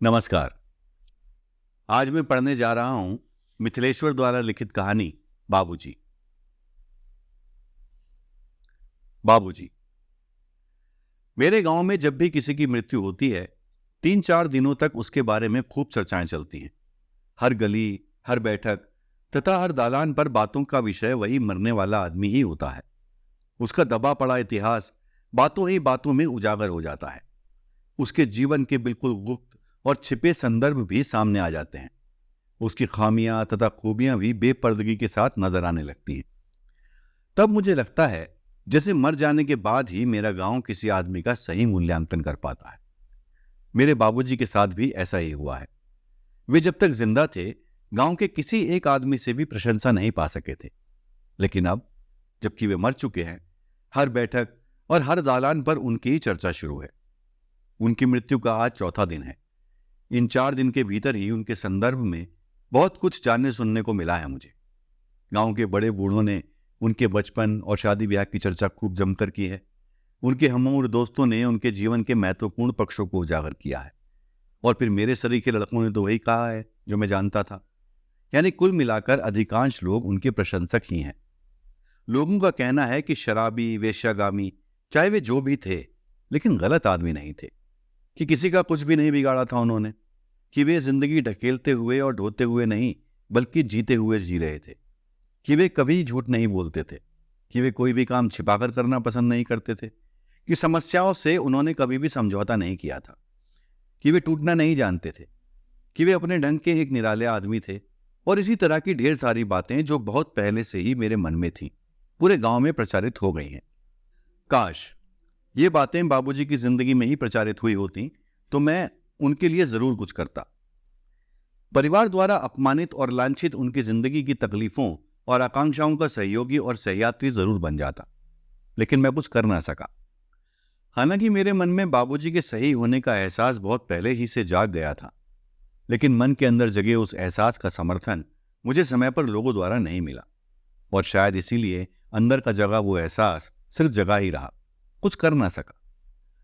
नमस्कार। आज मैं पढ़ने जा रहा हूं मिथिलेश्वर द्वारा लिखित कहानी बाबूजी। बाबूजी। मेरे गांव में जब भी किसी की मृत्यु होती है 3-4 दिनों तक उसके बारे में खूब चर्चाएं चलती हैं। हर गली, हर बैठक तथा हर दालान पर बातों का विषय वही मरने वाला आदमी ही होता है। उसका दबा पड़ा इतिहास बातों ही बातों में उजागर हो जाता है। उसके जीवन के बिल्कुल गुप्त और छिपे संदर्भ भी सामने आ जाते हैं। उसकी खामियां तथा खूबियां भी बेपर्दगी के साथ नजर आने लगती हैं। तब मुझे लगता है जैसे मर जाने के बाद ही मेरा गांव किसी आदमी का सही मूल्यांकन कर पाता है। मेरे बाबूजी के साथ भी ऐसा ही हुआ है। वे जब तक जिंदा थे गांव के किसी एक आदमी से भी प्रशंसा नहीं पा सके थे, लेकिन अब जबकि वे मर चुके हैं, हर बैठक और हर दालान पर उनकी ही चर्चा शुरू है। उनकी मृत्यु का आज चौथा दिन है। इन 4 दिन के भीतर ही उनके संदर्भ में बहुत कुछ जानने सुनने को मिला है मुझे। गांव के बड़े बूढ़ों ने उनके बचपन और शादी ब्याह की चर्चा खूब जमकर की है। उनके हमउम्र दोस्तों ने उनके जीवन के महत्वपूर्ण पक्षों को उजागर किया है। और फिर मेरे सरीखे लड़कों ने तो वही कहा है जो मैं जानता था। यानी कुल मिलाकर अधिकांश लोग उनके प्रशंसक ही हैं। लोगों का कहना है कि शराबी, वेश्यागामी, चाहे वे जो भी थे, लेकिन गलत आदमी नहीं थे, कि किसी का कुछ भी नहीं बिगाड़ा था उन्होंने, कि वे जिंदगी ढकेलते हुए और ढोते हुए नहीं बल्कि जीते हुए जी रहे थे, कि वे कभी झूठ नहीं बोलते थे, कि वे कोई भी काम छिपाकर करना पसंद नहीं करते थे, कि समस्याओं से उन्होंने कभी भी समझौता नहीं किया था, कि वे टूटना नहीं जानते थे, कि वे अपने ढंग के एक निराले आदमी थे। और इसी तरह की ढेर सारी बातें जो बहुत पहले से ही मेरे मन में थी, पूरे गांव में प्रचारित हो गई हैं। काश ये बातें बाबूजी की जिंदगी में ही प्रचारित हुई होती तो मैं उनके लिए जरूर कुछ करता। परिवार द्वारा अपमानित और लांछित उनकी जिंदगी की तकलीफों और आकांक्षाओं का सहयोगी और सहयात्री जरूर बन जाता, लेकिन मैं कुछ कर ना सका। हालांकि मेरे मन में बाबूजी के सही होने का एहसास बहुत पहले ही से जाग गया था, लेकिन मन के अंदर जगे उस एहसास का समर्थन मुझे समय पर लोगों द्वारा नहीं मिला। और शायद इसीलिए अंदर का जगा वो एहसास सिर्फ जगा ही रहा, कुछ कर ना सका,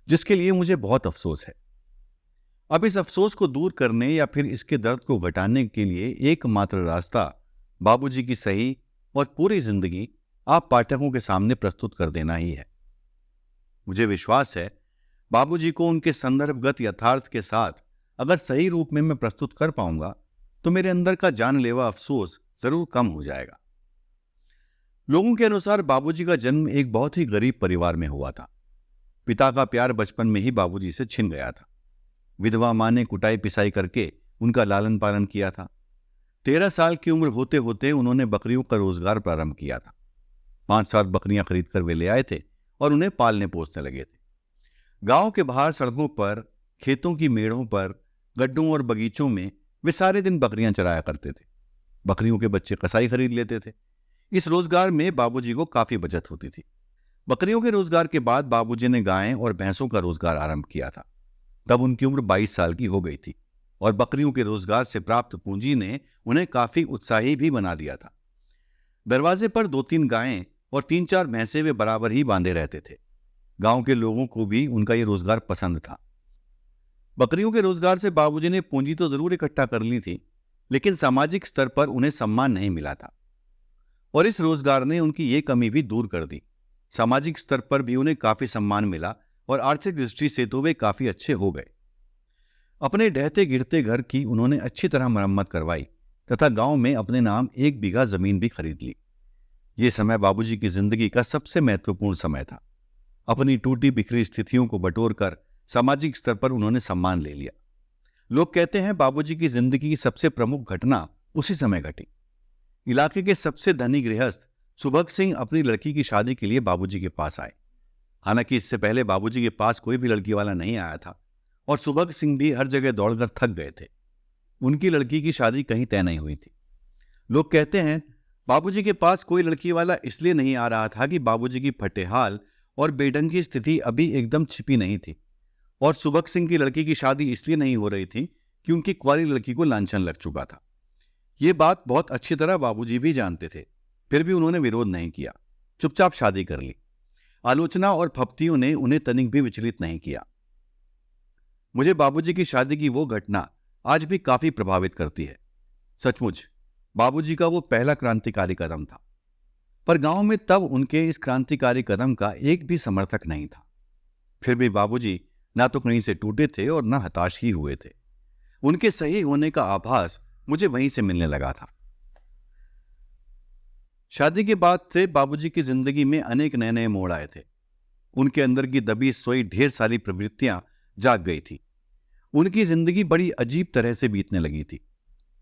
जिसके लिए मुझे बहुत अफसोस है। अब इस अफसोस को दूर करने या फिर इसके दर्द को घटाने के लिए एकमात्र रास्ता बाबूजी की सही और पूरी जिंदगी आप पाठकों के सामने प्रस्तुत कर देना ही है। मुझे विश्वास है बाबूजी को उनके संदर्भगत यथार्थ के साथ अगर सही रूप में मैं प्रस्तुत कर पाऊंगा तो मेरे अंदर का जानलेवा अफसोस जरूर कम हो जाएगा। लोगों के अनुसार बाबूजी का जन्म एक बहुत ही गरीब परिवार में हुआ था। पिता का प्यार बचपन में ही बाबूजी से छिन गया था। विधवा मां ने कुटाई पिसाई करके उनका लालन पालन किया था। 13 साल की उम्र होते होते उन्होंने बकरियों का रोजगार प्रारंभ किया था। 5-7 बकरियां खरीदकर वे ले आए थे और उन्हें पालने पोसने लगे थे। गांव के बाहर सड़कों पर, खेतों की मेड़ों पर, गड्ढों और बगीचों में वे सारे दिन बकरियां चराया करते थे। बकरियों के बच्चे कसाई खरीद लेते थे। इस रोजगार में बाबूजी को काफी बचत होती थी। बकरियों के रोजगार के बाद बाबूजी ने गायें और भैंसों का रोजगार आरंभ किया था। तब उनकी उम्र 22 साल की हो गई थी और बकरियों के रोजगार से प्राप्त पूंजी ने उन्हें काफी उत्साही भी बना दिया था। दरवाजे पर 2-3 गायें और 3-4 भैंसे वे बराबर ही बांधे रहते थे। गांव के लोगों को भी उनका ये रोजगार पसंद था। बकरियों के रोजगार से बाबूजी ने पूंजी तो जरूर इकट्ठा कर ली थी, लेकिन सामाजिक स्तर पर उन्हें सम्मान नहीं मिला था और इस रोजगार ने उनकी ये कमी भी दूर कर दी। सामाजिक स्तर पर भी उन्हें काफी सम्मान मिला और आर्थिक दृष्टि से तो वे काफी अच्छे हो गए। अपने ढहते गिरते घर की उन्होंने अच्छी तरह मरम्मत करवाई तथा गांव में अपने नाम 1 बीघा जमीन भी खरीद ली। ये समय बाबूजी की जिंदगी का सबसे महत्वपूर्ण समय था। अपनी टूटी बिखरी स्थितियों को बटोरकर सामाजिक स्तर पर उन्होंने सम्मान ले लिया। लोग कहते हैं बाबूजी की जिंदगी की सबसे प्रमुख घटना उसी समय घटी। इलाके के सबसे धनी गृहस्थ सुभग सिंह अपनी लड़की की शादी के लिए बाबूजी के पास आए। हालांकि इससे पहले बाबूजी के पास कोई भी लड़की वाला नहीं आया था और सुभग सिंह भी हर जगह दौड़कर थक गए थे। उनकी लड़की की शादी कहीं तय नहीं हुई थी। लोग कहते हैं बाबूजी के पास कोई लड़की वाला इसलिए नहीं आ रहा था कि बाबूजी की फटेहाल और बेढंग की स्थिति अभी एकदम छिपी नहीं थी, और सुभग सिंह की लड़की की शादी इसलिए नहीं हो रही थी कि उनकी कुंवारी लड़की को लांछन लग चुका था। ये बात बहुत अच्छी तरह बाबूजी भी जानते थे, फिर भी उन्होंने विरोध नहीं किया, चुपचाप शादी कर ली। आलोचना और फप्तियों ने उन्हें तनिक भी विचलित नहीं किया। मुझे बाबूजी की शादी की वो घटना आज भी काफी प्रभावित करती है। सचमुच बाबूजी का वो पहला क्रांतिकारी कदम था, पर गांव में तब उनके इस क्रांतिकारी कदम का एक भी समर्थक नहीं था। फिर भी बाबूजी ना तो कहीं से टूटे थे और ना हताश ही हुए थे। उनके सही होने का आभास मुझे वहीं से मिलने लगा था। शादी के बाद से बाबूजी की जिंदगी में अनेक नए नए मोड़ आए थे। उनके अंदर की दबी सोई ढेर सारी प्रवृत्तियां जाग गई थी। उनकी जिंदगी बड़ी अजीब तरह से बीतने लगी थी।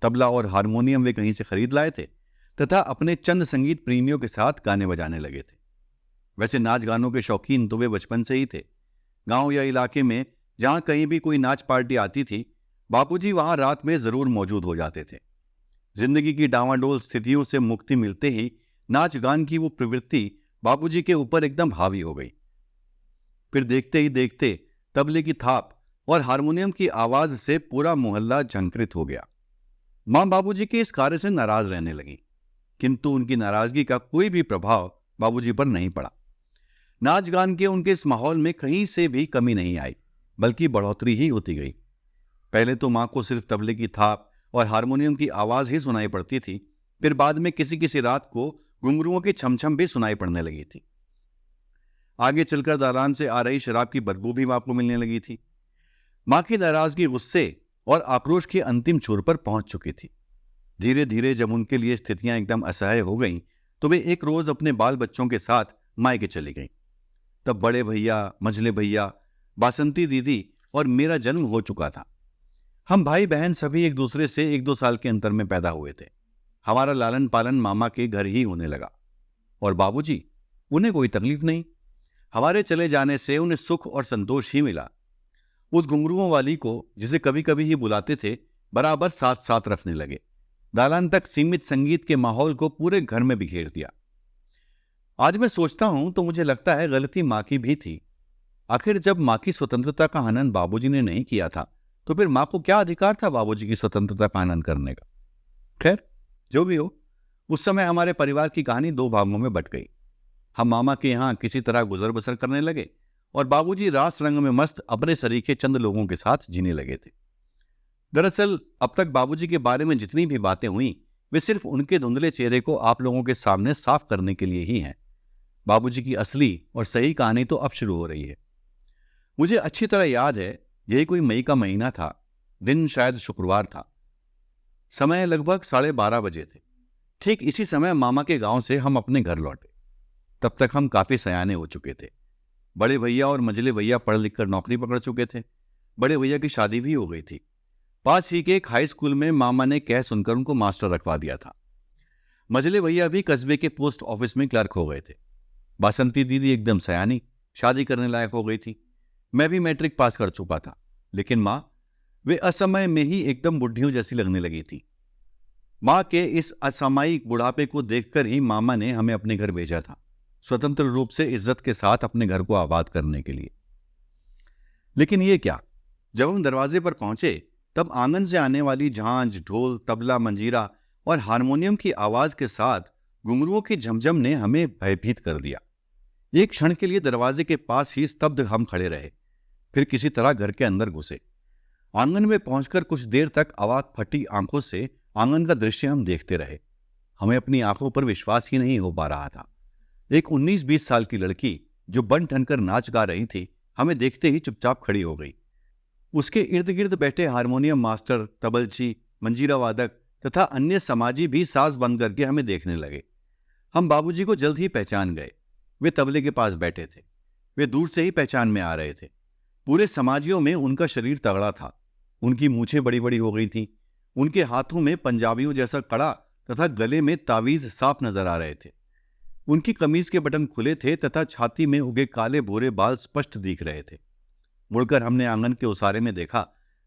तबला और हारमोनियम वे कहीं से खरीद लाए थे तथा अपने चंद संगीत प्रेमियों के साथ गाने बजाने लगे थे। वैसे नाच गानों के शौकीन तो वे बचपन से ही थे। गांव या इलाके में जहां कहीं भी कोई नाच पार्टी आती थी, बापूजी वहां रात में जरूर मौजूद हो जाते थे। जिंदगी की डावाडोल स्थितियों से मुक्ति मिलते ही नाच गान की वो प्रवृत्ति बापूजी के ऊपर एकदम हावी हो गई। फिर देखते ही देखते तबले की थाप और हारमोनियम की आवाज से पूरा मोहल्ला झंकृत हो गया। मां बाबूजी के इस कार्य से नाराज रहने लगी, किंतु उनकी नाराजगी का कोई भी प्रभाव बाबूजी पर नहीं पड़ा। नाच गान के उनके इस माहौल में कहीं से भी कमी नहीं आई, बल्कि बढ़ोतरी ही होती गई। पहले तो मां को सिर्फ तबले की थाप और हारमोनियम की आवाज ही सुनाई पड़ती थी। फिर बाद में किसी किसी रात को घुंघरुओं की छमछम भी सुनाई पड़ने लगी थी। आगे चलकर दालान से आ रही शराब की बदबू भी मां को मिलने लगी थी। मां की नाराजगी गुस्से और आक्रोश के अंतिम छोर पर पहुंच चुकी थी। धीरे धीरे जब उनके लिए स्थितियां एकदम असह्य हो गईं, तो वे एक रोज अपने बाल बच्चों के साथ मायके चली गईं। तब बड़े भैया, मझले भैया, बासंती दीदी और मेरा जन्म हो चुका था। हम भाई बहन सभी एक दूसरे से 1-2 साल के अंतर में पैदा हुए थे। हमारा लालन पालन मामा के घर ही होने लगा। और बाबूजी, उन्हें कोई तकलीफ नहीं। हमारे चले जाने से उन्हें सुख और संतोष ही मिला। उस घुंघरुओं वाली को, जिसे कभी कभी ही बुलाते थे, बराबर साथ साथ रखने लगे। दालान तक सीमित संगीत के माहौल को पूरे घर में बिखेर दिया। आज मैं सोचता हूं तो मुझे लगता है गलती मां की भी थी। आखिर जब मां की स्वतंत्रता का हनन बाबूजी ने नहीं किया था, तो फिर मां को क्या अधिकार था बाबूजी की स्वतंत्रता का हनन करने का। खैर, जो भी हो, उस समय हमारे परिवार की कहानी 2 भागों में बट गई। हम मामा के यहाँ किसी तरह गुजर बसर करने लगे और बाबूजी रास रंग में मस्त अपने सरीखे चंद लोगों के साथ जीने लगे थे। दरअसल अब तक बाबूजी के बारे में जितनी भी बातें हुई, वे सिर्फ उनके धुंधले चेहरे को आप लोगों के सामने साफ करने के लिए ही हैं। बाबूजी की असली और सही कहानी तो अब शुरू हो रही है। मुझे अच्छी तरह याद है, यही कोई मई का महीना था। दिन शायद शुक्रवार था। समय लगभग 12:30 बजे थे। ठीक इसी समय मामा के गांव से हम अपने घर लौटे। तब तक हम काफी सयाने हो चुके थे। बड़े भैया और मझले भैया पढ़ लिख कर नौकरी पकड़ चुके थे। बड़े भैया की शादी भी हो गई थी। पास ही के एक हाई स्कूल में मामा ने कह सुनकर उनको मास्टर रखवा दिया था। मझले भैया भी कस्बे के पोस्ट ऑफिस में क्लर्क हो गए थे। बासंती दीदी एकदम सयानी, शादी करने लायक हो गई थी। मैं भी मैट्रिक पास कर चुका था। लेकिन माँ, वे असमय में ही एकदम बुढ़ियों जैसी लगने लगी थी। माँ के इस असामयिक बुढ़ापे को देखकर ही मामा ने हमें अपने घर भेजा था, स्वतंत्र रूप से इज्जत के साथ अपने घर को आबाद करने के लिए। लेकिन ये क्या, जब हम दरवाजे पर पहुंचे तब आंगन से आने वाली झांझ, ढोल, तबला, मंजीरा और हारमोनियम की आवाज के साथ घुंघरुओं की झमझम ने हमें भयभीत कर दिया। एक क्षण के लिए दरवाजे के पास ही स्तब्ध हम खड़े रहे, फिर किसी तरह घर के अंदर घुसे। आंगन में पहुंचकर कुछ देर तक अवाक फटी आंखों से आंगन का दृश्य हम देखते रहे। हमें अपनी आंखों पर विश्वास ही नहीं हो पा रहा था। एक 19-20 साल की लड़की जो बन ठनकर नाच गा रही थी, हमें देखते ही चुपचाप खड़ी हो गई। उसके इर्द गिर्द बैठे हारमोनियम मास्टर, तबलची, मंजीरा वादक तथा अन्य समाजी भी साज बंद करके हमें देखने लगे। हम बाबूजी को जल्द ही पहचान गए। वे तबले के पास बैठे थे। वे दूर से ही पहचान में आ रहे थे। पूरे समाजियों में उनका शरीर तगड़ा था। उनकी मूछें बड़ी बड़ी हो गई थीं। उनके हाथों में पंजाबियों जैसा कड़ा तथा गले में तावीज साफ नजर आ रहे थे। उनकी कमीज के बटन खुले थे तथा छाती में उगे काले भूरे बाल स्पष्ट दिख रहे थे। मुड़कर हमने आंगन के उसारे में देखा,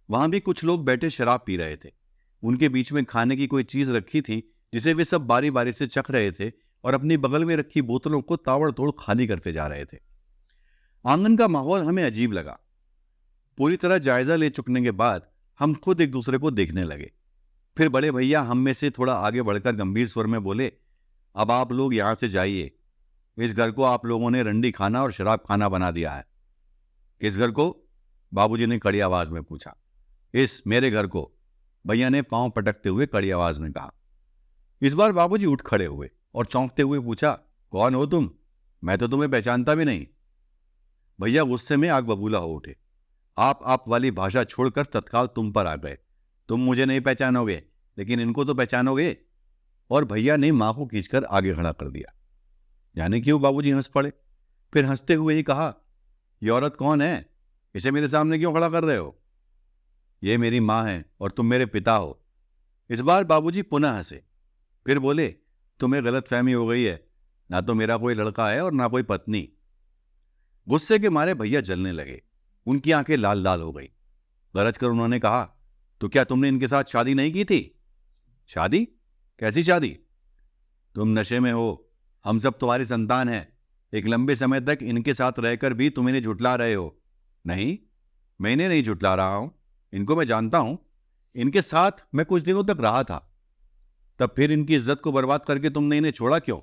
वहां भी कुछ लोग बैठे शराब पी रहे थे। उनके बीच में खाने की कोई चीज रखी थी, जिसे वे सब बारी बारी से चख रहे थे और अपनी बगल में रखी बोतलों को ताबड़तोड़ खाली करते जा रहे थे। आंगन का माहौल हमें अजीब लगा। पूरी तरह जायजा ले चुकने के बाद हम खुद एक दूसरे को देखने लगे। फिर बड़े भैया हम में से थोड़ा आगे बढ़कर गंभीर स्वर में बोले, अब आप लोग यहां से जाइए। इस घर को आप लोगों ने रंडी खाना और शराब खाना बना दिया है। किस घर को? बाबूजी ने कड़ी आवाज में पूछा। इस मेरे घर को, भैया ने पांव पटकते हुए कड़ी आवाज में कहा। इस बार बाबूजी उठ खड़े हुए और चौंकते हुए पूछा, कौन हो तुम? मैं तो तुम्हें पहचानता भी नहीं। भैया गुस्से में आग बबूला हो उठे। आप वाली भाषा छोड़कर तत्काल तुम पर आ गए। तुम मुझे नहीं पहचानोगे, लेकिन इनको तो पहचानोगे। और भैया ने मां को खींचकर आगे खड़ा कर दिया। यानी क्यों? बाबूजी हंस पड़े। फिर हंसते हुए ही कहा, ये औरत कौन है? इसे मेरे सामने क्यों खड़ा कर रहे हो? ये मेरी मां है और तुम मेरे पिता हो। इस बार बाबूजी पुनः हंसे। फिर बोले, तुम्हें गलतफहमी हो गई है। ना तो मेरा कोई लड़का है और ना कोई पत्नी। गुस्से के मारे भैया जलने लगे। उनकी आंखें लाल लाल हो गई। गरज कर उन्होंने कहा, तो क्या तुमने इनके साथ शादी नहीं की थी? शादी? कैसी शादी? तुम नशे में हो। हम सब तुम्हारी संतान हैं। एक लंबे समय तक इनके साथ रहकर भी तुम इन्हें झुठला रहे हो। नहीं, मैं इन्हें नहीं झुठला रहा हूं। इनको मैं जानता हूं। इनके साथ मैं कुछ दिनों तक रहा था। तब फिर इनकी इज्जत को बर्बाद करके तुमने इन्हें छोड़ा क्यों?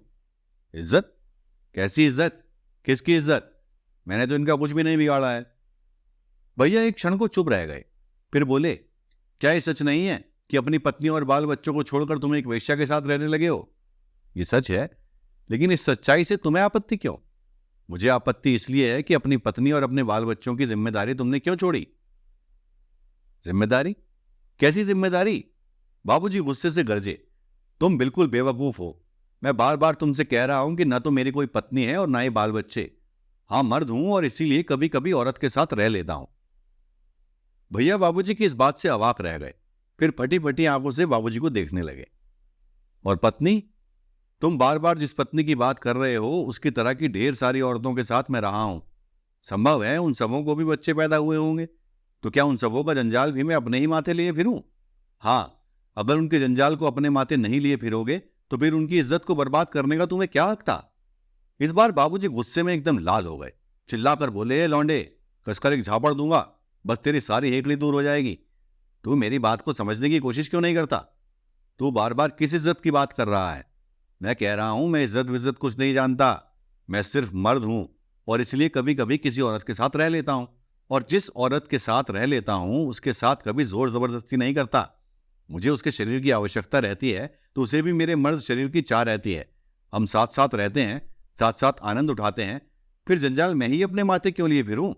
इज्जत? कैसी इज्जत? किसकी इज्जत? मैंने तो इनका कुछ भी नहीं बिगाड़ा है। भैया एक क्षण को चुप रह गए। फिर बोले, क्या ये सच नहीं है कि अपनी पत्नी और बाल बच्चों को छोड़कर तुम एक वेश्या के साथ रहने लगे हो? ये सच है, लेकिन इस सच्चाई से तुम्हें आपत्ति क्यों? मुझे आपत्ति इसलिए है कि अपनी पत्नी और अपने बाल बच्चों की जिम्मेदारी तुमने क्यों छोड़ी? जिम्मेदारी? कैसी जिम्मेदारी? बाबूजी गुस्से से गरजे। तुम बिल्कुल बेवकूफ हो। मैं बार बार तुमसे कह रहा हूं कि ना तो मेरी कोई पत्नी है और ना ही बाल बच्चे। हाँ, मर्द हूं और इसीलिए कभी कभी औरत के साथ रह लेता हूं। भैया बाबूजी की इस बात से अवाक रह गए। फिर फटी फटी आंखों से बाबूजी को देखने लगे। और पत्नी? तुम बार बार जिस पत्नी की बात कर रहे हो उसकी तरह की ढेर सारी औरतों के साथ मैं रहा हूं। संभव है उन सबों को भी बच्चे पैदा हुए होंगे। तो क्या उन सबों का जंजाल भी मैं अपने ही माथे लिए फिरूं? हाँ, अगर उनके जंजाल को अपने माथे नहीं लिए फिरोगे तो फिर उनकी इज्जत को बर्बाद करने का तुम्हें क्या हक था? इस बार बाबूजी गुस्से में एकदम लाल हो गए। चिल्लाकर बोले, लौंडे, कसकर एक झापड़ दूंगा, बस तेरी सारी हेकड़ी दूर हो जाएगी। तू मेरी बात को समझने की कोशिश क्यों नहीं करता? तू बार बार किस इज्जत की बात कर रहा है? मैं कह रहा हूं, मैं इज्जत विज्जत कुछ नहीं जानता। मैं सिर्फ मर्द हूं और इसलिए कभी कभी किसी औरत के साथ रह लेता हूं। और जिस औरत के साथ रह लेता हूं उसके साथ कभी जोर जबरदस्ती नहीं करता। मुझे उसके शरीर की आवश्यकता रहती है तो उसे भी मेरे मर्द शरीर की चाह रहती है। हम साथ साथ रहते हैं, साथ साथ आनंद उठाते हैं। फिर जंजाल मैं ही अपने माथे क्यों लिए फिरूं?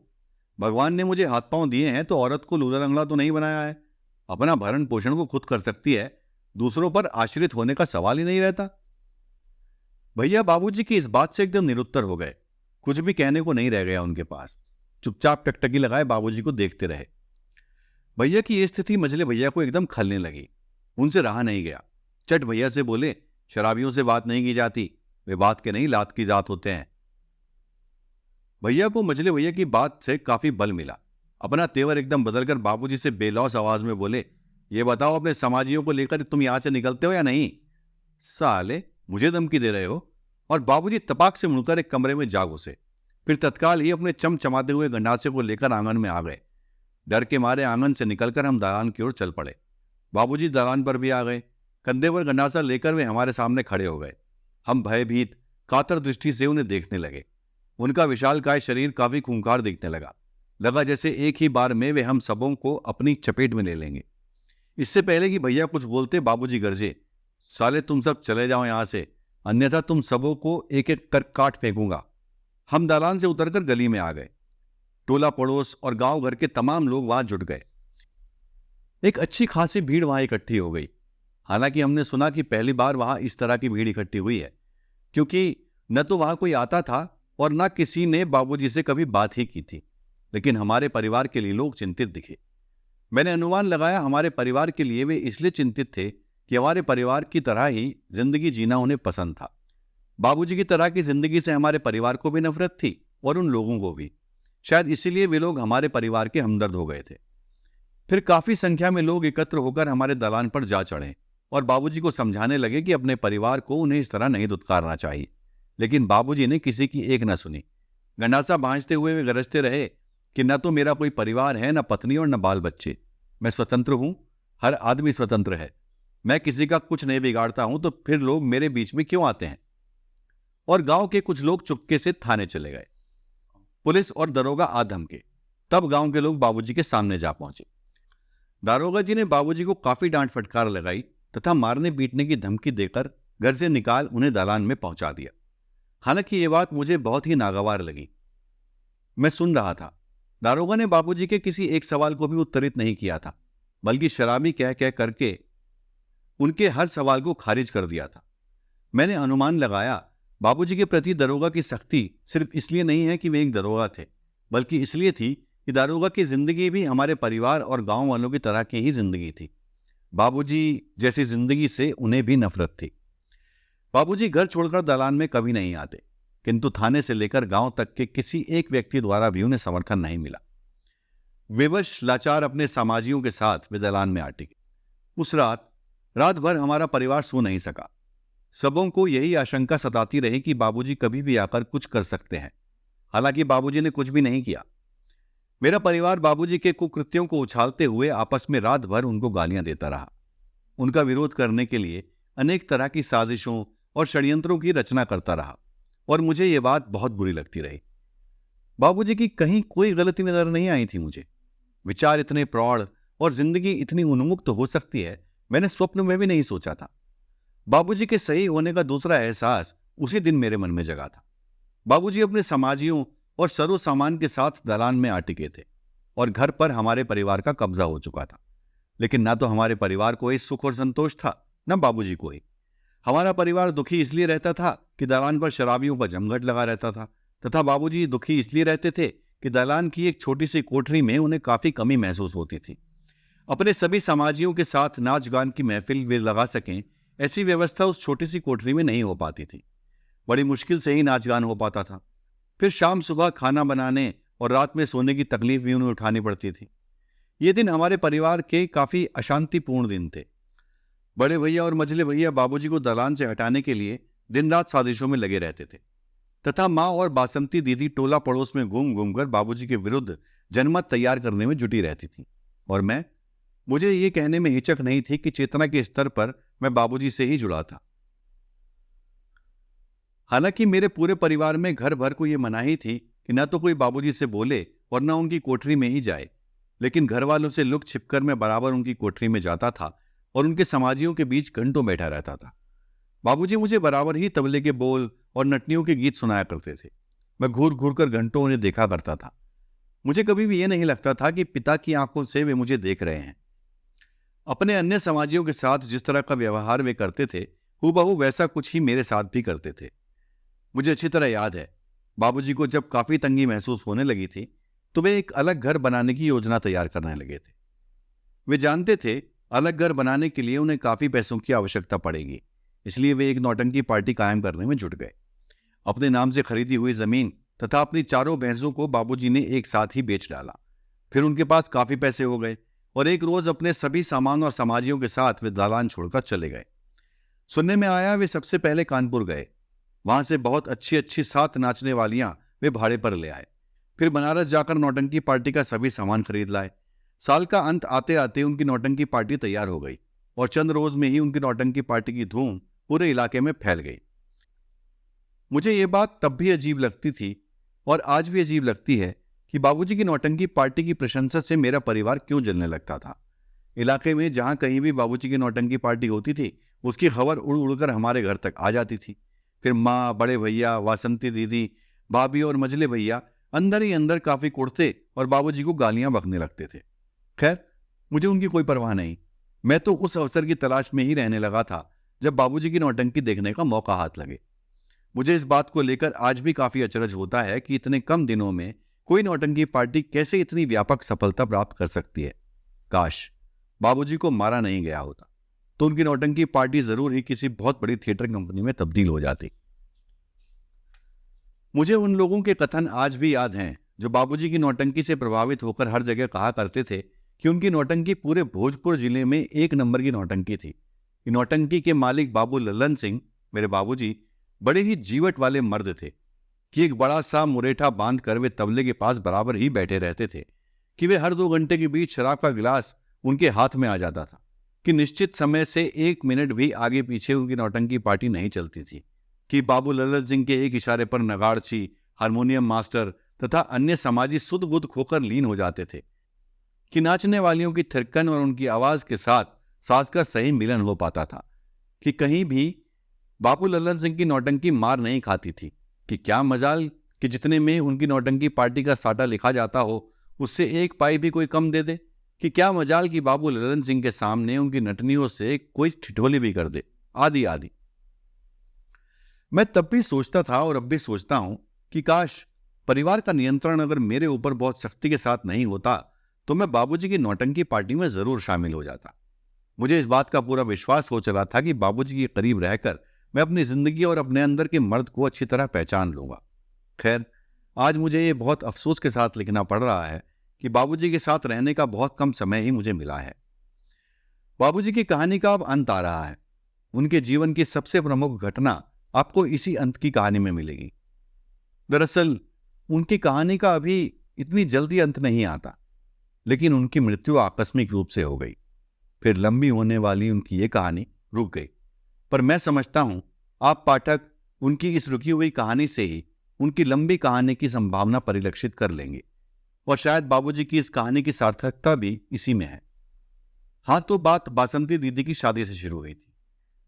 भगवान ने मुझे हाथ पांव दिए हैं तो औरत को लूला लंगड़ा तो नहीं बनाया है। अपना भरण पोषण को खुद कर सकती है। दूसरों पर आश्रित होने का सवाल ही नहीं रहता। भैया बाबूजी की इस बात से एकदम निरुत्तर हो गए। कुछ भी कहने को नहीं रह गया उनके पास। चुपचाप टकटकी लगाए बाबूजी को देखते रहे। भैया की ये स्थिति मझले भैया को एकदम खलने लगी। उनसे रहा नहीं गया। चट भैया से बोले, शराबियों से बात नहीं की जाती। वे बात के नहीं लात की जात होते हैं। भैया को मझले भैया की बात से काफी बल मिला। अपना तेवर एकदम बदलकर बाबूजी से बेलौस आवाज में बोले, ये बताओ, अपने समाजियों को लेकर तुम यहां से निकलते हो या नहीं? साले, मुझे धमकी दे रहे हो? और बाबूजी तपाक से मुड़कर एक कमरे में जा घुसे। फिर तत्काल ही अपने चमचमाते हुए गंडासे को लेकर आंगन में आ गए। डर के मारे आंगन से निकलकर हम दालान की ओर चल पड़े। बाबूजी दालान पर भी आ गए। कंधे पर गंडासा लेकर वे हमारे सामने खड़े हो गए। हम भयभीत कातर दृष्टि से उन्हें देखने लगे। उनका विशालकाय शरीर काफी खूंखार दिखने लगा जैसे एक ही बार में वे हम सबों को अपनी चपेट में ले लेंगे। इससे पहले कि भैया कुछ बोलते, बाबूजी गरजे, साले तुम सब चले जाओ यहां से, अन्यथा तुम सबों को एक एक कर काट फेंकूंगा। हम दालान से उतरकर गली में आ गए। टोला पड़ोस और गांव घर के तमाम लोग वहां जुट गए। एक अच्छी खासी भीड़ वहां इकट्ठी हो गई। हालांकि हमने सुना कि पहली बार वहां इस तरह की भीड़ इकट्ठी हुई है, क्योंकि न तो वहां कोई आता था और न किसी ने बाबूजी से कभी बात ही की थी। लेकिन हमारे परिवार के लिए लोग चिंतित दिखे। मैंने अनुमान लगाया हमारे परिवार के लिए वे इसलिए चिंतित थे कि हमारे परिवार की तरह ही जिंदगी जीना उन्हें पसंद था। बाबूजी की तरह की जिंदगी से हमारे परिवार को भी नफरत थी और उन लोगों को भी। शायद इसीलिए वे लोग हमारे परिवार के हमदर्द हो गए थे। फिर काफी संख्या में लोग एकत्र होकर हमारे दलान पर जा चढ़े और बाबूजी को समझाने लगे कि अपने परिवार को उन्हें इस तरह नहीं दुत्कारना चाहिए। लेकिन बाबूजी ने किसी की एक न सुनी। गंडासा भांजते हुए वे गरजते रहे कि न तो मेरा कोई परिवार है, न पत्नी और न बाल बच्चे। मैं स्वतंत्र हूं। हर आदमी स्वतंत्र है। मैं किसी का कुछ नहीं बिगाड़ता हूं, तो फिर लोग मेरे बीच में क्यों आते हैं? और गांव के कुछ लोग चुपके से थाने चले गए। पुलिस और दरोगा आ धमके। तब गांव के लोग बाबूजी के सामने जा पहुंचे। दारोगा जी ने बाबूजी को काफी डांट फटकार लगाई तथा मारने पीटने की धमकी देकर घर से निकाल उन्हें दालान में पहुंचा दिया। हालांकि ये बात मुझे बहुत ही नागवार लगी। मैं सुन रहा था। दारोगा ने बाबूजी के किसी एक सवाल को भी उत्तरित नहीं किया था, बल्कि शराबी कह कह करके उनके हर सवाल को खारिज कर दिया था। मैंने अनुमान लगाया बाबूजी के प्रति दरोगा की सख्ती सिर्फ इसलिए नहीं है कि वे एक दरोगा थे, बल्कि इसलिए थी कि दारोगा की जिंदगी भी हमारे परिवार और गांव वालों की तरह की ही जिंदगी थी। बाबूजी जैसी जिंदगी से उन्हें भी नफरत थी। बाबूजी घर छोड़कर दालान में कभी नहीं आते, किंतु थाने से लेकर गांव तक के किसी एक व्यक्ति द्वारा भी उन्हें समर्थन नहीं मिला। विवश लाचार अपने समाजियों के साथ वे दालान में आ टिके। उस रात भर हमारा परिवार सो नहीं सका। सबों को यही आशंका सताती रही कि बाबूजी कभी भी आकर कुछ कर सकते हैं। हालांकि बाबूजी ने कुछ भी नहीं किया। मेरा परिवार बाबूजी के कुकृत्यों को उछालते हुए आपस में रात भर उनको गालियां देता रहा। उनका विरोध करने के लिए अनेक तरह की साजिशों और षड्यंत्रों की रचना करता रहा, और मुझे ये बात बहुत बुरी लगती रही। बाबूजी की कहीं कोई गलती नजर नहीं आई थी मुझे। विचार इतने प्रौढ़ और जिंदगी इतनी उन्मुक्त हो सकती है, मैंने स्वप्न में भी नहीं सोचा था। बाबूजी के सही होने का दूसरा एहसास उसी दिन मेरे मन में जगा था। बाबूजी अपने समाजियों और सरो सामान के साथ दालान में आ टिके थे, और घर पर हमारे परिवार का कब्जा हो चुका था। लेकिन ना तो हमारे परिवार को इस सुख और संतोष था, न बाबूजी को ही। हमारा परिवार दुखी इसलिए रहता था कि दालान पर शराबियों का जमघट लगा रहता था, तथा बाबूजी दुखी इसलिए रहते थे कि दालान की एक छोटी सी कोठरी में उन्हें काफी कमी महसूस होती थी। अपने सभी समाजियों के साथ नाच गान की महफिल वे लगा सकें, ऐसी व्यवस्था उस छोटी सी कोठरी में नहीं हो पाती थी। बड़ी मुश्किल से ही नाच गान हो पाता था। फिर शाम सुबह खाना बनाने और रात में सोने की तकलीफ भी उन्हें उठानी पड़ती थी। ये दिन हमारे परिवार के काफी अशांतिपूर्ण दिन थे। बड़े भैया और मझले भैया बाबूजी को दालान से हटाने के लिए दिन रात साजिशों में लगे रहते थे, तथा माँ और बासंती दीदी टोला पड़ोस में घूम घूम कर बाबूजी के विरुद्ध जनमत तैयार करने में जुटी रहती थी। और मुझे ये कहने में हिचक नहीं थी कि चेतना के स्तर पर मैं बाबूजी से ही जुड़ा था। हालांकि मेरे पूरे परिवार में घर भर को यह मनाही थी कि न तो कोई बाबूजी से बोले और न उनकी कोठरी में ही जाए, लेकिन घर वालों से लुक छिपकर मैं बराबर उनकी कोठरी में जाता था और उनके समाजियों के बीच घंटों बैठा रहता था। बाबूजी मुझे बराबर ही तबले के बोल और नटनियों के गीत सुनाया करते थे। मैं घूर घूर कर घंटों उन्हें देखा करता था। मुझे कभी भी यह नहीं लगता था कि पिता की आंखों से वे मुझे देख रहे हैं। अपने अन्य समाजियों के साथ जिस तरह का व्यवहार वे करते थे, हूबहू वैसा कुछ ही मेरे साथ भी करते थे। मुझे अच्छी तरह याद है, बाबूजी को जब काफी तंगी महसूस होने लगी थी तो वे एक अलग घर बनाने की योजना तैयार करने लगे थे। वे जानते थे अलग घर बनाने के लिए उन्हें काफी पैसों की आवश्यकता पड़ेगी, इसलिए वे एक नौटंकी पार्टी कायम करने में जुट गए। अपने नाम से खरीदी हुई जमीन तथा अपनी चारों भैंसों को बाबूजी ने एक साथ ही बेच डाला। फिर उनके पास काफी पैसे हो गए और एक रोज अपने सभी सामान और समाजियों के साथ वे दालान छोड़कर चले गए। सुनने में आया वे सबसे पहले कानपुर गए। वहां से बहुत अच्छी अच्छी 7 नाचने वालियां वे भाड़े पर ले आए। फिर बनारस जाकर नौटंकी पार्टी का सभी सामान खरीद लाए। साल का अंत आते आते उनकी नौटंकी पार्टी तैयार हो गई और चंद रोज में ही उनकी नौटंकी पार्टी की धूम पूरे इलाके में फैल गई। मुझे ये बात तब भी अजीब लगती थी और आज भी अजीब लगती है कि बाबूजी की नौटंकी पार्टी की प्रशंसा से मेरा परिवार क्यों जलने लगता था। इलाके में जहां कहीं भी बाबूजी की नौटंकी पार्टी होती थी, उसकी खबर उड़ उड़कर हमारे घर तक आ जाती थी। फिर माँ, बड़े भैया, वासंती दीदी, भाभी और मझले भैया अंदर ही अंदर काफी कुड़ते और बाबूजी को गालियां बकने लगते थे। खैर, मुझे उनकी कोई परवाह नहीं। मैं तो उस अवसर की तलाश में ही रहने लगा था जब बाबूजी की नौटंकी देखने का मौका हाथ लगे। मुझे इस बात को लेकर आज भी काफी अचरज होता है कि इतने कम दिनों में कोई नौटंकी पार्टी कैसे इतनी व्यापक सफलता प्राप्त कर सकती है। काश बाबूजी को मारा नहीं गया होता तो उनकी नौटंकी पार्टी जरूर ही किसी बहुत बड़ी थिएटर कंपनी में तब्दील हो जाती। मुझे उन लोगों के कथन आज भी याद हैं जो बाबूजी की नौटंकी से प्रभावित होकर हर जगह कहा करते थे कि उनकी नौटंकी पूरे भोजपुर जिले में 1 नंबर की नौटंकी थी। नौटंकी के मालिक बाबू ललन सिंह, मेरे बाबूजी, बड़े ही जीवट वाले मर्द थे कि एक बड़ा सा मुरेठा बांध कर वे तबले के पास बराबर ही बैठे रहते थे कि वे हर 2 घंटे के बीच शराब का गिलास उनके हाथ में आ जाता था कि निश्चित समय से 1 मिनट भी आगे पीछे उनकी नौटंकी पार्टी नहीं चलती थी कि बाबू ललन सिंह के एक इशारे पर नगाड़ची, हारमोनियम मास्टर तथा अन्य समाजी सुध बुध खोकर लीन हो जाते थे कि नाचने वालियों की थिरकन और उनकी आवाज के साथ साज का सही मिलन हो पाता था, कि कहीं भी बाबू लल्लन सिंह की नौटंकी मार नहीं खाती थी, कि क्या मजाल कि जितने में उनकी नौटंकी पार्टी का साटा लिखा जाता हो उससे एक पाई भी कोई कम दे दे, कि क्या मजाल कि बाबू लल्लन सिंह के सामने उनकी नटनियों से कोई ठिठोली भी कर दे, आदि आदि। मैं तब भी सोचता था और अब भी सोचता हूं कि काश परिवार का नियंत्रण अगर मेरे ऊपर बहुत सख्ती के साथ नहीं होता तो मैं बाबूजी की नौटंकी पार्टी में जरूर शामिल हो जाता। मुझे इस बात का पूरा विश्वास हो चला था कि बाबूजी के करीब रहकर मैं अपनी जिंदगी और अपने अंदर के मर्द को अच्छी तरह पहचान लूंगा। खैर, आज मुझे ये बहुत अफसोस के साथ लिखना पड़ रहा है कि बाबूजी के साथ रहने का बहुत कम समय ही मुझे मिला है। बाबूजी की कहानी का अब अंत आ रहा है। उनके जीवन की सबसे प्रमुख घटना आपको इसी अंत की कहानी में मिलेगी। दरअसल उनकी कहानी का अभी इतनी जल्दी अंत नहीं आता, लेकिन उनकी मृत्यु आकस्मिक रूप से हो गई। फिर लंबी होने वाली उनकी ये कहानी रुक गई। पर मैं समझता हूं आप पाठक उनकी इस रुकी हुई कहानी से ही उनकी लंबी कहानी की संभावना परिलक्षित कर लेंगे, और शायद बाबूजी की इस कहानी की सार्थकता भी इसी में है। हाँ, तो बात बासंती दीदी की शादी से शुरू हुई थी।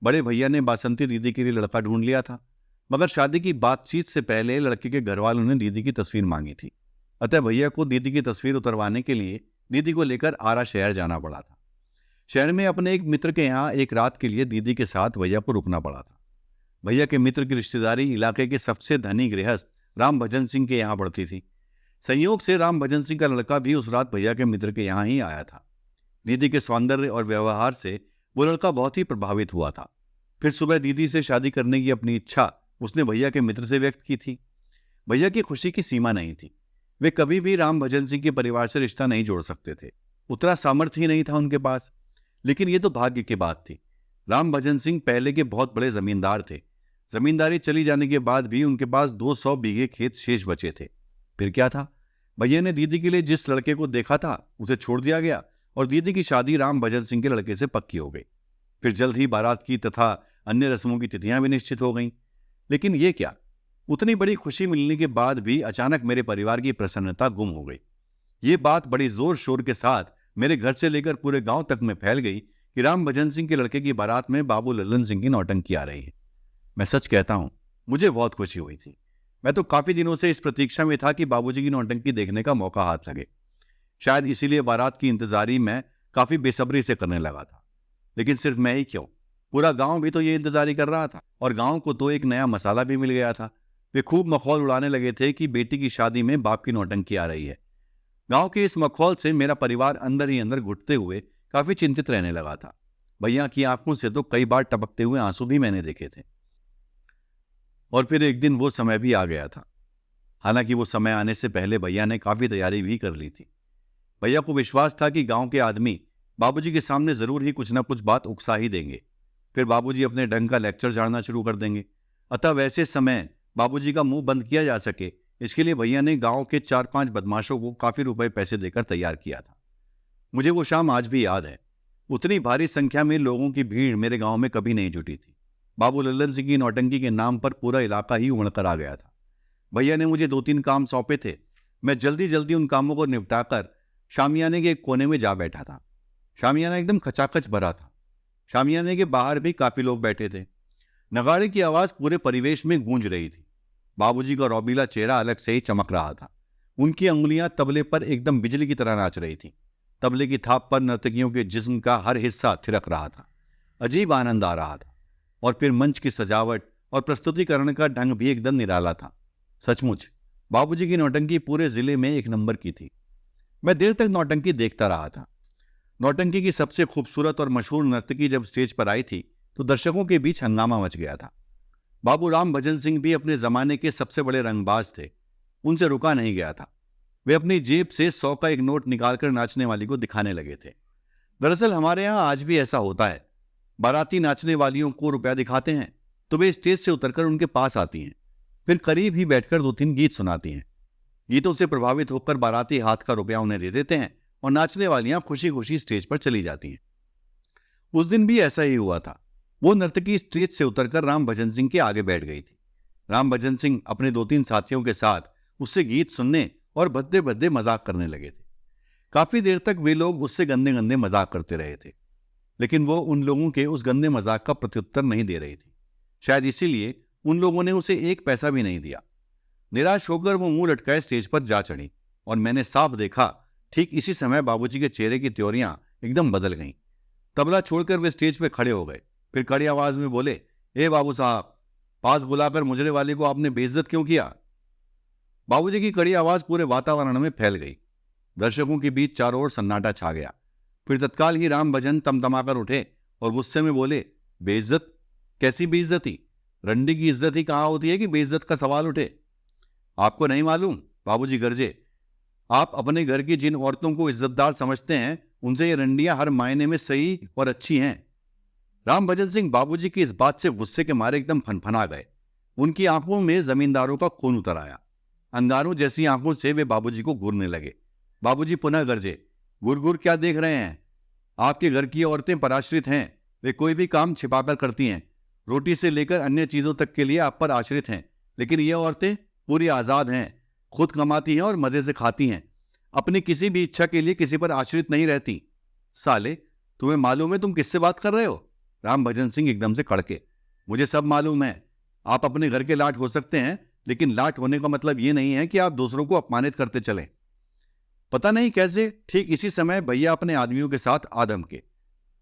बड़े भैया ने बासंती दीदी के लिए लड़का ढूंढ लिया था, मगर शादी की बातचीत से पहले लड़के के घर वालों ने दीदी की तस्वीर मांगी थी। अतः भैया को दीदी की तस्वीर उतरवाने के लिए दीदी को लेकर आरा शहर जाना पड़ा था। शहर में अपने एक मित्र के यहाँ एक रात के लिए दीदी के साथ भैया को रुकना पड़ा था। भैया के मित्र की रिश्तेदारी इलाके के सबसे धनी गृहस्थ राम भजन सिंह के यहाँ पड़ती थी। संयोग से राम भजन सिंह का लड़का भी उस रात भैया के मित्र के यहाँ ही आया था। दीदी के सौंदर्य और व्यवहार से वो लड़का बहुत ही प्रभावित हुआ था। फिर सुबह दीदी से शादी करने की अपनी इच्छा उसने भैया के मित्र से व्यक्त की थी। भैया की खुशी की सीमा नहीं थी। वे कभी भी राम भजन सिंह के परिवार से रिश्ता नहीं जोड़ सकते थे, उतना सामर्थ्य ही नहीं था उनके पास। लेकिन ये तो भाग्य की बात थी। राम भजन सिंह पहले के बहुत बड़े जमींदार थे। जमींदारी चली जाने के बाद भी उनके पास 200 बीघे खेत शेष बचे थे। फिर क्या था, भैया ने दीदी के लिए जिस लड़के को देखा था उसे छोड़ दिया गया और दीदी की शादी राम भजन सिंह के लड़के से पक्की हो गई। फिर जल्द ही बारात की तथा अन्य रस्मों की तिथियां भी निश्चित हो गईं। लेकिन ये क्या, उतनी बड़ी खुशी मिलने के बाद भी अचानक मेरे परिवार की प्रसन्नता गुम हो गई। ये बात बड़ी जोर शोर के साथ मेरे घर से लेकर पूरे गांव तक में फैल गई कि राम भजन सिंह के लड़के की बारात में बाबू लल्लन सिंह की नौटंकी आ रही है। मैं सच कहता हूं, मुझे बहुत खुशी हुई थी। मैं तो काफी दिनों से इस प्रतीक्षा में था कि बाबूजी की नौटंकी देखने का मौका हाथ लगे। शायद इसीलिए बारात की इंतजारी मैं काफी बेसब्री से करने लगा था। लेकिन सिर्फ मैं ही क्यों, पूरा गांव भी तो ये इंतजारी कर रहा था, और गांव को तो एक नया मसाला भी मिल गया था। वे खूब मखौल उड़ाने लगे थे कि बेटी की शादी में बाप की नौटंकी आ रही है। गांव के इस मखौल से मेरा परिवार अंदर ही अंदर घुटते हुए काफी चिंतित रहने लगा था। भैया की आंखों से तो कई बार टपकते हुए आंसू भी मैंने देखे थे। और फिर एक दिन वो समय भी आ गया था। हालांकि वो समय आने से पहले भैया ने काफी तैयारी भी कर ली थी। भैया को विश्वास था कि गांव के आदमी बाबूजी के सामने जरूर ही कुछ ना कुछ बात उकसा ही देंगे। फिर बाबूजी अपने ढंग का लेक्चर झाड़ना शुरू कर देंगे। अतः वैसे समय बाबूजी का मुंह बंद किया जा सके, इसके लिए भैया ने गांव के 4-5 बदमाशों को काफी रुपए पैसे देकर तैयार किया था। मुझे वो शाम आज भी याद है। उतनी भारी संख्या में लोगों की भीड़ मेरे गांव में कभी नहीं जुटी थी। बाबू लल्लन सिंह की नौटंकी के नाम पर पूरा इलाका ही उमड़ कर आ गया था। भैया ने मुझे 2-3 काम सौंपे थे। मैं जल्दी जल्दी उन कामों को निपटाकर शामियाने के एक कोने में जा बैठा था। शामियाना एकदम खचाखच भरा था। शामियाने के बाहर भी काफी लोग बैठे थे। नगाड़े की आवाज पूरे परिवेश में गूंज रही थी। बाबूजी का रौबीला चेहरा अलग से ही चमक रहा था। उनकी अंगुलियां तबले पर एकदम बिजली की तरह नाच रही थीं। तबले की थाप पर नर्तकियों के जिस्म का हर हिस्सा थिरक रहा था। अजीब आनंद आ रहा था। और फिर मंच की सजावट और प्रस्तुतिकरण का ढंग भी एकदम निराला था। सचमुच बाबूजी की नौटंकी पूरे जिले में एक नंबर की थी। मैं देर तक नौटंकी देखता रहा था। नौटंकी की सबसे खूबसूरत और मशहूर नर्तकी जब स्टेज पर आई थी तो दर्शकों के बीच हंगामा मच गया था। बाबू राम भजन सिंह भी अपने जमाने के सबसे बड़े रंगबाज थे। उनसे रुका नहीं गया था। वे अपनी जेब से 100 का एक नोट निकालकर नाचने वाली को दिखाने लगे थे। दरअसल हमारे यहाँ आज भी ऐसा होता है। बाराती नाचने वालियों को रुपया दिखाते हैं तो वे स्टेज से उतरकर उनके पास आती हैं। फिर करीब ही बैठकर 2-3 गीत सुनाती हैं। गीतों से प्रभावित होकर बाराती हाथ का रुपया उन्हें दे देते हैं और नाचने वालियां खुशी खुशी स्टेज पर चली जाती हैं। उस दिन भी ऐसा ही हुआ था। वो नर्तकी स्टेज से उतरकर राम भजन सिंह के आगे बैठ गई थी। राम भजन सिंह अपने 2-3 साथियों के साथ उससे गीत सुनने और भद्दे भद्दे मजाक करने लगे थे। काफी देर तक वे लोग उससे गंदे गंदे मजाक करते रहे थे, लेकिन वो उन लोगों के उस गंदे मजाक का प्रत्युत्तर नहीं दे रही थी। शायद इसीलिए उन लोगों ने उसे एक पैसा भी नहीं दिया। निराश होकर वो मुंह लटकाए स्टेज पर जा चढ़ी और मैंने साफ देखा ठीक इसी समय बाबूजी के चेहरे की त्योरियां एकदम बदल गईं। तबला छोड़कर वे स्टेज पर खड़े हो गए। फिर कड़ी आवाज में बोले, ए बाबू साहब, पास बुलाकर मुजरे वाले को आपने बेइज्जत क्यों किया? बाबूजी की कड़ी आवाज पूरे वातावरण में फैल गई। दर्शकों के बीच चारों ओर सन्नाटा छा गया। फिर तत्काल ही राम भजन तमतमाकर उठे और गुस्से में बोले, बेइज्जत? कैसी बेइज्जती? रंडी की इज्जत ही कहां होती है कि बेइज्जत का सवाल उठे? आपको नहीं मालूम? बाबूजी गरजे। आप अपने घर की जिन औरतों को इज्जतदार समझते हैं उनसे ये रंडियां हर मायने में सही और अच्छी हैं। राम भजन सिंह बाबूजी की इस बात से गुस्से के मारे एकदम फनफना गए। उनकी आंखों में जमींदारों का खून उतर आया। अंगारों जैसी आंखों से वे बाबूजी को घूरने लगे। बाबूजी पुनः गरजे, गुर क्या देख रहे हैं? आपके घर की औरतें पराश्रित हैं। वे कोई भी काम छिपाकर करती हैं। रोटी से लेकर अन्य चीजों तक के लिए आप पर आश्रित हैं। लेकिन ये औरतें पूरी आजाद हैं, खुद कमाती हैं और मजे से खाती हैं। अपनी किसी भी इच्छा के लिए किसी पर आश्रित नहीं रहती। साले, तुम्हें मालूम है तुम किससे बात कर रहे हो? राम भजन सिंह एकदम से कड़के। मुझे सब मालूम है। आप अपने घर के लाट हो सकते हैं, लेकिन लाट होने का मतलब यह नहीं है कि आप दूसरों को अपमानित करते चलें। पता नहीं कैसे ठीक इसी समय भैया अपने आदमियों के साथ आदम के।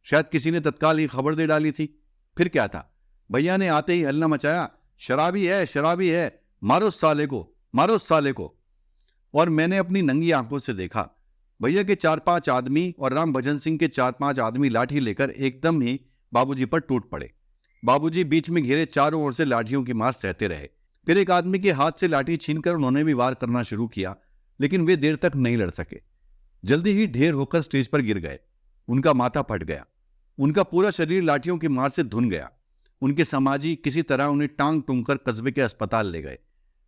शायद किसी ने तत्काल ही खबर दे डाली थी। फिर क्या था, भैया ने आते ही हल्ला मचाया, शराबी है, शराबी है, मारो साले को, मारो साले को। और मैंने अपनी नंगी आंखों से देखा भैया के 4-5 आदमी और राम भजन सिंह के 4-5 आदमी लाठी लेकर एकदम ही बाबूजी पर टूट पड़े। बाबूजी बीच में घिरे चारों ओर से लाठियों की मार सहते रहे। फिर एक आदमी के हाथ से लाठी छीनकर उन्होंने भी वार करना शुरू किया, लेकिन वे देर तक नहीं लड़ सके। जल्दी ही ढेर होकर स्टेज पर गिर गए। उनका माथा फट गया। उनका पूरा शरीर लाठियों की मार से धुन गया। उनके समाजी किसी तरह उन्हें टांग टूंग कर कस्बे के अस्पताल ले गए।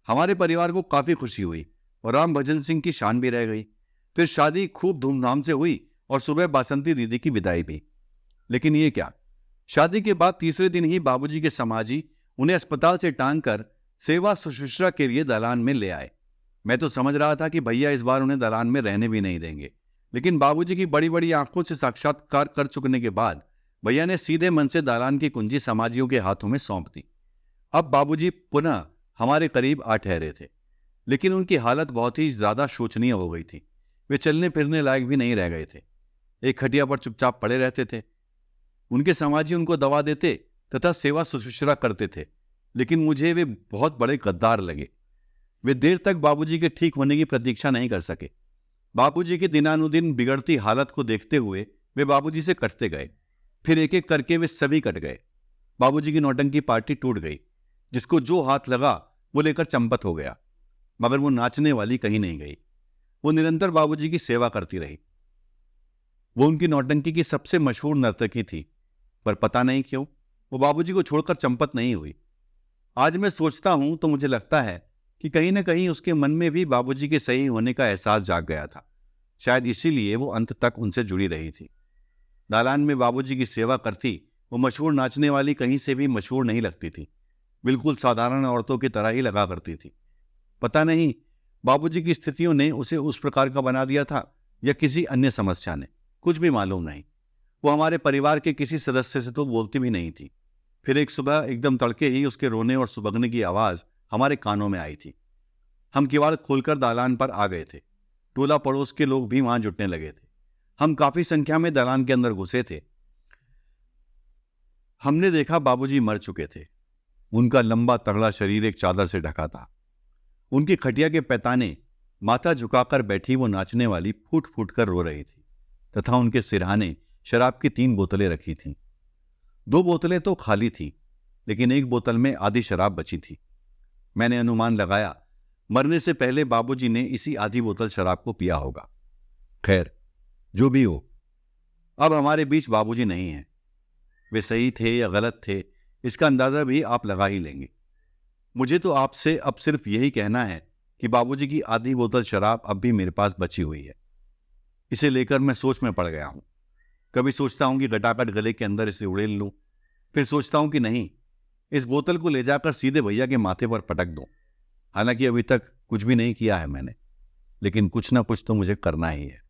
हमारे परिवार को काफी खुशी हुई और राम भजन सिंह की शान भी रह गई। फिर शादी खूब धूमधाम से हुई और सुबह बासंती दीदी की विदाई भी। लेकिन ये क्या, शादी के बाद तीसरे दिन ही बाबूजी के समाजी उन्हें अस्पताल से टांग कर सेवा शुश्रूषा के लिए दलान में ले आए। मैं तो समझ रहा था कि भैया इस बार उन्हें दलान में रहने भी नहीं देंगे, लेकिन बाबूजी की बड़ी बड़ी आंखों से साक्षात्कार कर चुकने के बाद भैया ने सीधे मन से दालान की कुंजी समाजियों के हाथों में सौंप दी। अब बाबूजी पुनः हमारे करीब आ ठहरे थे, लेकिन उनकी हालत बहुत ही ज्यादा शोचनीय हो गई थी। वे चलने फिरने लायक भी नहीं रह गए थे। एक खटिया पर चुपचाप पड़े रहते थे। उनके समाजी उनको दवा देते तथा सेवा शुश्रूषा करते थे, लेकिन मुझे वे बहुत बड़े गद्दार लगे। वे देर तक बाबूजी के ठीक होने की प्रतीक्षा नहीं कर सके। बाबूजी की दिनानुदिन बिगड़ती हालत को देखते हुए वे बाबूजी से कटते गए। फिर एक एक करके वे सभी कट गए। बाबूजी की नौटंकी पार्टी टूट गई। जिसको जो हाथ लगा वो लेकर चंपत हो गया, मगर वो नाचने वाली कहीं नहीं गई। वो निरंतर बाबूजी की सेवा करती रही। वो उनकी नौटंकी की सबसे मशहूर नर्तकी थी, पर पता नहीं क्यों वो बाबूजी को छोड़कर चंपत नहीं हुई। आज मैं सोचता हूं तो मुझे लगता है कि कहीं न कहीं उसके मन में भी बाबूजी के सही होने का एहसास जाग गया था। शायद इसीलिए वो अंत तक उनसे जुड़ी रही थी। दालान में बाबूजी की सेवा करती वो मशहूर नाचने वाली कहीं से भी मशहूर नहीं लगती थी। बिल्कुल साधारण औरतों की तरह ही लगा करती थी। पता नहीं बाबूजी की स्थितियों ने उसे उस प्रकार का बना दिया था या किसी अन्य समस्या ने, कुछ भी मालूम नहीं। वो हमारे परिवार के किसी सदस्य से तो बोलती भी नहीं थी। फिर एक सुबह एकदम तड़के ही उसके रोने और सुबगने की आवाज हमारे कानों में आई थी। हम किवाड़ खोलकर दालान पर आ गए थे। टोला पड़ोस के लोग भी वहां जुटने लगे थे। हम काफी संख्या में दालान के अंदर घुसे थे। हमने देखा बाबूजी मर चुके थे। उनका लंबा तगड़ा शरीर एक चादर से ढका था। उनकी खटिया के पैताने माथा झुकाकर बैठी वो नाचने वाली फूट फूट कर रो रही थी तथा उनके सिरहाने शराब की 3 बोतलें रखी थीं। 2 बोतलें तो खाली थी, लेकिन एक बोतल में आधी शराब बची थी। मैंने अनुमान लगाया मरने से पहले बाबूजी ने इसी आधी बोतल शराब को पिया होगा। खैर, जो भी हो, अब हमारे बीच बाबूजी नहीं हैं। वे सही थे या गलत थे, इसका अंदाजा भी आप लगा ही लेंगे। मुझे तो आपसे अब सिर्फ यही कहना है कि बाबूजी की आधी बोतल शराब अब भी मेरे पास बची हुई है। इसे लेकर मैं सोच में पड़ गया हूं। कभी सोचता हूं कि गटागट गले के अंदर इसे उड़ेल लूं, फिर सोचता हूं कि नहीं, इस बोतल को ले जाकर सीधे भैया के माथे पर पटक दूं। हालांकि अभी तक कुछ भी नहीं किया है मैंने, लेकिन कुछ ना कुछ तो मुझे करना ही है।